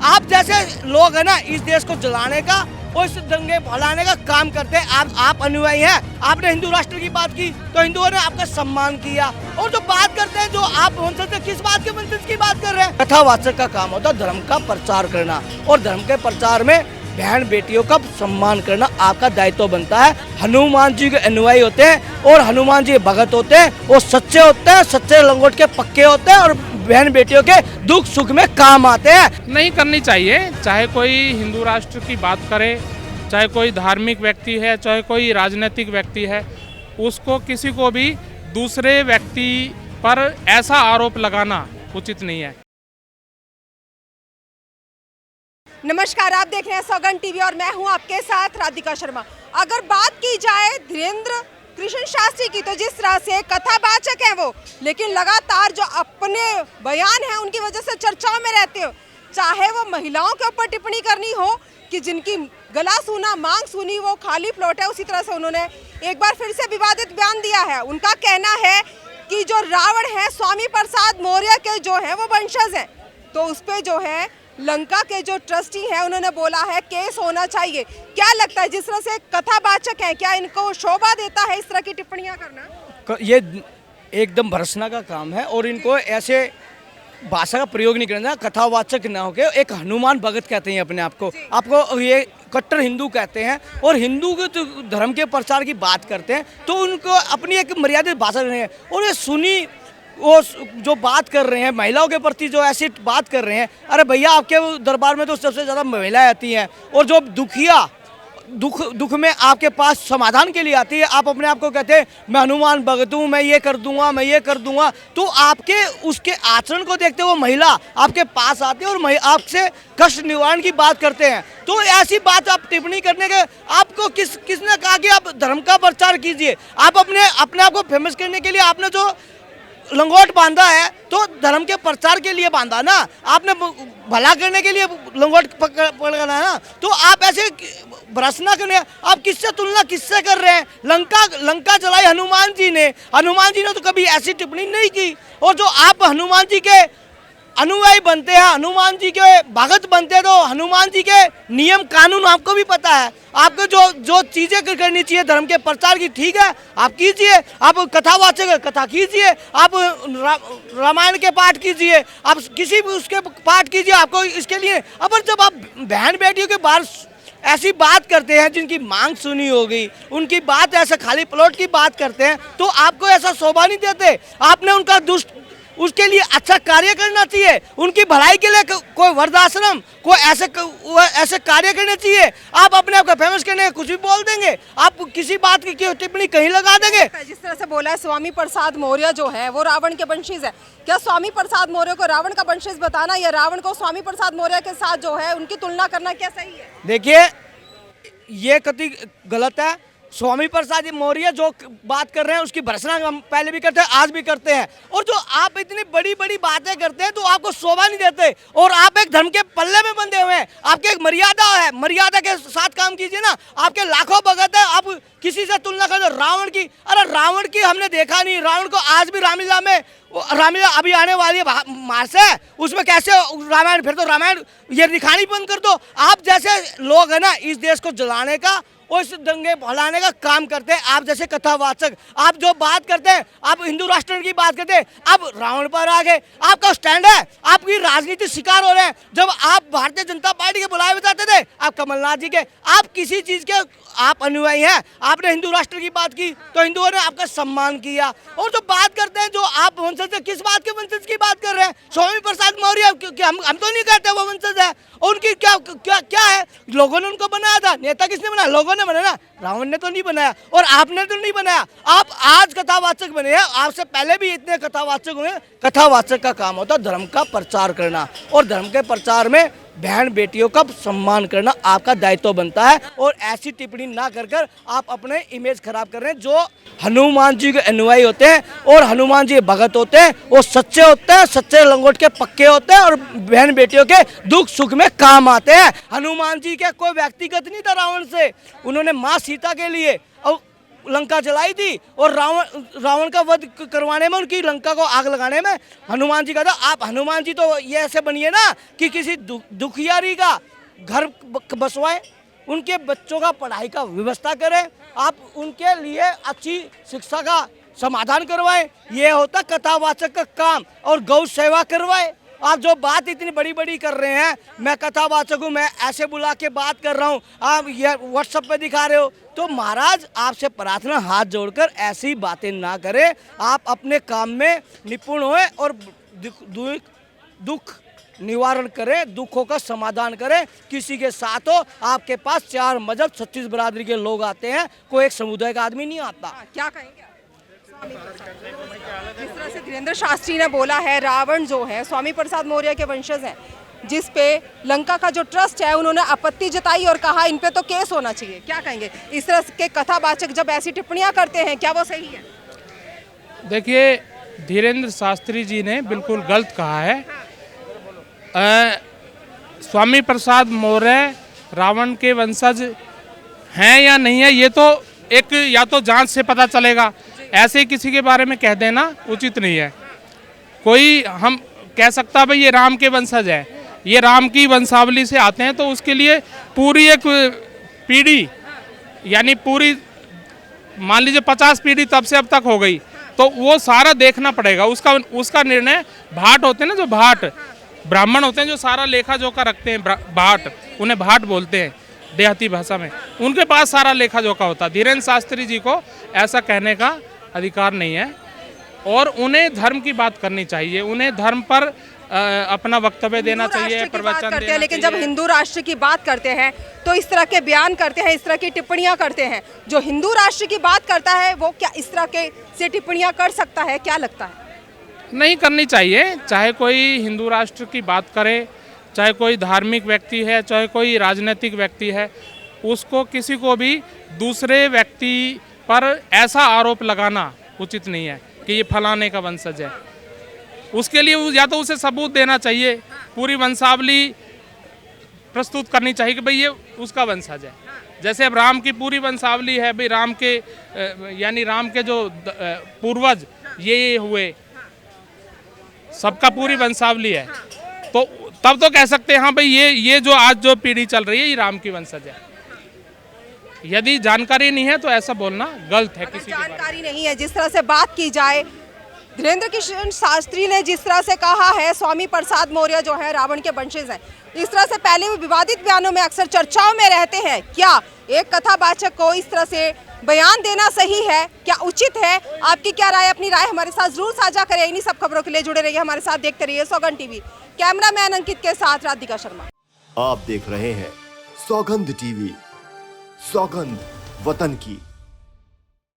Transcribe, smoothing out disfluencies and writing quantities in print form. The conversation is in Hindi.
आप जैसे लोग है ना इस देश को जलाने का और इस दंगे फैलाने का काम करते हैं। आप अनुयायी हैं, आपने हिंदू राष्ट्र की बात की तो हिंदुओं ने आपका सम्मान किया, और जो बात करते हैं जो आप वंशज से किस बात के वंशज की बात कर रहे हैं। कथावाचक का काम होता है धर्म का प्रचार करना, और धर्म के प्रचार में बहन बेटियों का सम्मान करना आपका दायित्व बनता है। हनुमान जी के अनुयायी होते हैं और हनुमान जी भगत होते हैं, वो सच्चे होते हैं, सच्चे लंगोट के पक्के होते हैं और बहन बेटियों के दुख सुख में काम आते हैं। नहीं करनी चाहिए, चाहे कोई हिंदू राष्ट्र की बात करे, चाहे कोई धार्मिक व्यक्ति है, चाहे कोई राजनीतिक व्यक्ति है, उसको किसी को भी दूसरे व्यक्ति पर ऐसा आरोप लगाना उचित नहीं है। नमस्कार, आप देख रहे हैं सौगंध टीवी और मैं हूं आपके साथ राधिका शर्मा। अगर बात की जाए धीरेन्द्र कृष्ण शास्त्री की, तो जिस तरह से कथावाचक हैं वो, लेकिन लगातार जो अपने बयान हैं उनकी वजह से चर्चाओं में रहते हो, चाहे वो महिलाओं के ऊपर टिप्पणी करनी हो कि जिनकी गला सूना मांग सुनी वो खाली प्लॉट है, उसी तरह से उन्होंने एक बार फिर से विवादित बयान दिया है। उनका कहना है कि जो रावण है स्वामी प्रसाद मौर्य के जो है वो वंशज हैं, तो उस पर जो है लंका के जो ट्रस्टी हैं उन्होंने बोला है केस होना चाहिए। क्या लगता है जिस तरह से कथावाचक हैं, क्या इनको शोभा देता है इस तरह की टिप्पणियां करना? ये एकदम भर्सना का काम है और इनको ऐसे भाषा का प्रयोग नहीं करना। कथावाचक ना होके एक हनुमान भगत कहते हैं अपने आप को, आपको ये कट्टर हिंदू कहते हैं और हिंदू के तो धर्म के प्रचार की बात करते हैं, तो उनको अपनी एक मर्यादित भाषा रहे हैं। और ये सुनी वो जो बात कर रहे हैं महिलाओं के प्रति, जो ऐसी बात कर रहे हैं, अरे भैया आपके दरबार में तो सबसे ज़्यादा महिलाएं आती हैं, और जो दुखिया दुख में आपके पास समाधान के लिए आती है, आप अपने आप को कहते हैं मैं हनुमान भगत हूँ, मैं ये कर दूंगा, मैं ये कर दूंगा। तो आपके उसके आचरण को देखते हुए महिला आपके पास आती है और आपसे कष्ट निवारण की बात करते हैं। तो ऐसी बात आप टिप्पणी करने के, आपको किसने कहा कि आप धर्म का प्रचार कीजिए? आप अपने आप को फेमस करने के लिए आपने जो लंगोट बांधा है तो धर्म के प्रचार के लिए बांधा ना, आपने भला करने के लिए लंगोट पकड़ना है ना। तो आप ऐसे भ्रष्ट करने, आप किससे तुलना किससे कर रहे हैं? लंका जलाई हनुमान जी ने तो कभी ऐसी टिप्पणी नहीं की। और जो आप हनुमान जी के अनुयायी बनते हैं, हनुमान जी के भगत बनते हैं, तो हनुमान जी के नियम कानून आपको भी पता है। आपको जो चीज़ें करनी चाहिए धर्म के प्रचार की, ठीक है आप कीजिए, आप कथावाचक कथा कीजिए, आप रामायण के पाठ कीजिए, आप किसी भी उसके पाठ कीजिए, आपको इसके लिए। अब जब आप बहन बेटियों के बाहर ऐसी बात करते हैं जिनकी मांग सुनी होगी, उनकी बात ऐसे खाली प्लॉट की बात करते हैं, तो आपको ऐसा शोभा नहीं देते। आपने उनका उसके लिए अच्छा कार्य करना चाहिए, उनकी भलाई के लिए कोई वृद्धाश्रम, कोई ऐसे कार्य करने चाहिए। आप अपने आप को फेमस करने के कुछ भी बोल देंगे, आप किसी बात की टिप्पणी कहीं लगा देंगे। जिस तरह से बोला है स्वामी प्रसाद मौर्य जो है वो रावण के वंशज है, क्या स्वामी प्रसाद मौर्य को रावण का वंशज बताना या रावण को स्वामी प्रसाद मौर्य के साथ जो है उनकी तुलना करना क्या सही है? देखिए ये कति गलत है। स्वामी प्रसाद मौर्य जो बात कर रहे हैं उसकी भर्त्सना हम पहले भी करते हैं, आज भी करते हैं। और जो आप इतनी बड़ी बड़ी बातें करते हैं तो आपको शोभा नहीं देते, और आप एक धर्म के पल्ले में बंधे हुए हैं। आपकी एक मर्यादा है, मर्यादा के साथ काम कीजिए ना। आपके लाखों भगत है, आप किसी से तुलना कर दो रावण की। अरे रावण की हमने देखा नहीं, रावण को आज भी रामलीला अभी आने वाली है मार्च से, उसमें कैसे रामायण, फिर तो रामायण ये दिखानी बंद कर दो। आप जैसे लोग है ना इस देश को जलाने का और इस दंगे फैलाने का काम करते हैं। आप जैसे कथावाचक, आप जो बात करते हैं, आप हिंदू राष्ट्र की बात करते हैं, आप रावण पर आ गए। आपका स्टैंड है, आपकी राजनीति शिकार हो रहे हैं। जब आप भारतीय जनता पार्टी के बुलाए बताते थे, आप कमलनाथ जी के, आप किसी चीज़ के आप अनुयायी हैं, आपने हिंदू राष्ट्र की बात की तो हिंदुओं ने आपका सम्मान किया। और जो बात करते हैं जो आप वंशज से किस बात के वंशज की बात कर रहे हैं? स्वामी प्रसाद मौर्य, हम तो नहीं कहते वो वंशज है। उनकी क्या है? लोगों ने उनको बनाया था, नेता किसने बनाया? लोगों ने बनाया, रावण ने तो नहीं बनाया और आपने तो नहीं बनाया। आप आज कथावाचक बने हैं, आपसे पहले भी इतने कथावाचक हुए। कथावाचक का काम होता है धर्म का प्रचार करना, और धर्म के प्रचार में बहन बेटियों का सम्मान करना आपका दायित्व बनता है। और ऐसी टिप्पणी ना कर आप अपने इमेज खराब कर रहे हैं। जो हनुमान जी के अनुयायी होते हैं और हनुमान जी भगत होते हैं, वो सच्चे होते हैं, सच्चे लंगोट के पक्के होते हैं और बहन बेटियों के दुख सुख में काम आते हैं। हनुमान जी के कोई व्यक्तिगत नहीं था रावण से, उन्होंने माँ सीता के लिए, और लंका जलाई थी और रावण का वध करवाने में, उनकी लंका को आग लगाने में हनुमान जी का था। आप हनुमान जी तो ये ऐसे बनिए ना कि किसी दुखियारी का घर बसवाएं, उनके बच्चों का पढ़ाई का व्यवस्था करें, आप उनके लिए अच्छी शिक्षा का समाधान करवाएं। ये होता कथावाचक का काम। और गौ सेवा करवाएं। आप जो बात इतनी बड़ी बड़ी कर रहे हैं, मैं कथावाचक हूँ, मैं ऐसे बुला के बात कर रहा हूँ, आप ये व्हाट्सएप पे दिखा रहे हो, तो महाराज आपसे प्रार्थना हाथ जोड़कर ऐसी बातें ना करें। आप अपने काम में निपुण होएं और दुख निवारण करें, दुखों का समाधान करें, किसी के साथ हो। आपके पास 4 मजहब 36 बरादरी के लोग आते हैं, कोई एक समुदाय का आदमी नहीं आता। क्या कहेंगे जिस तरह से धीरेन्द्र शास्त्री ने बोला है, रावण जो है स्वामी प्रसाद मौर्य के वंशज हैं, जिस पे लंका का जो ट्रस्ट है उन्होंने आपत्ति जताई और कहा इन पे तो केस होना चाहिए, क्या कहेंगे? इस तरह के कथावाचक जब ऐसी टिप्पणियां करते हैं, क्या वो सही है? देखिए, धीरेन्द्र शास्त्री जी ने बिल्कुल गलत कहा है। स्वामी प्रसाद मौर्य रावण के वंशज हैं या नहीं है, ये तो एक या तो जांच से पता चलेगा। ऐसे किसी के बारे में कह देना उचित नहीं है। कोई हम कह सकता भाई ये राम के वंशज है, ये राम की वंशावली से आते हैं, तो उसके लिए पूरी एक पीढ़ी, यानी पूरी मान लीजिए 50 पीढ़ी तब से अब तक हो गई, तो वो सारा देखना पड़ेगा। उसका निर्णय भाट होते हैं ना, जो भाट ब्राह्मण होते हैं, जो सारा लेखा जोखा रखते हैं, भाट, उन्हें भाट बोलते हैं देहाती भाषा में, उनके पास सारा लेखा जोखा होता है। धीरेन्द्र शास्त्री जी को ऐसा कहने का अधिकार नहीं है और उन्हें धर्म की बात करनी चाहिए, उन्हें धर्म पर अपना वक्तव्य देना चाहिए, प्रवचन देना चाहिए। लेकिन जब हिंदू राष्ट्र की बात करते हैं तो इस तरह के बयान करते हैं, इस तरह की टिप्पणियां करते हैं। जो हिंदू राष्ट्र की बात करता है वो क्या इस तरह के से टिप्पणियां कर सकता है? क्या लगता है? नहीं करनी चाहिए। चाहे कोई हिंदू राष्ट्र की बात करे, चाहे कोई धार्मिक व्यक्ति है, चाहे कोई राजनीतिक व्यक्ति है, उसको किसी को भी दूसरे व्यक्ति पर ऐसा आरोप लगाना उचित नहीं है कि ये फलाने का वंशज है। उसके लिए या तो उसे सबूत देना चाहिए, पूरी वंशावली प्रस्तुत करनी चाहिए कि भाई ये उसका वंशज है। जैसे अब राम की पूरी वंशावली है, भाई राम के यानी राम के जो पूर्वज ये हुए, सबका पूरी वंशावली है, तो तब तो कह सकते हैं हाँ भाई ये जो आज जो पीढ़ी चल रही है ये राम की वंशज है। यदि जानकारी नहीं है तो ऐसा बोलना गलत है। किसी जानकारी नहीं है, जिस तरह से बात की जाए, धीरेन्द्र कृष्ण शास्त्री ने जिस तरह से कहा है स्वामी प्रसाद मौर्य जो है रावण के वंशज हैं, इस तरह से पहले भी विवादित बयानों में अक्सर चर्चाओं में रहते हैं। क्या एक कथावाचक को इस तरह से बयान देना सही है? क्या उचित है? आपकी क्या राय? अपनी राय हमारे साथ जरूर साझा करें। इन्हीं सब खबरों के लिए जुड़े रहिए हमारे साथ, देखते रहिए सौगंध टीवी। कैमरामैन अंकित के साथ राधिका शर्मा। आप देख रहे हैं सौगंध टीवी, सौगंध वतन की।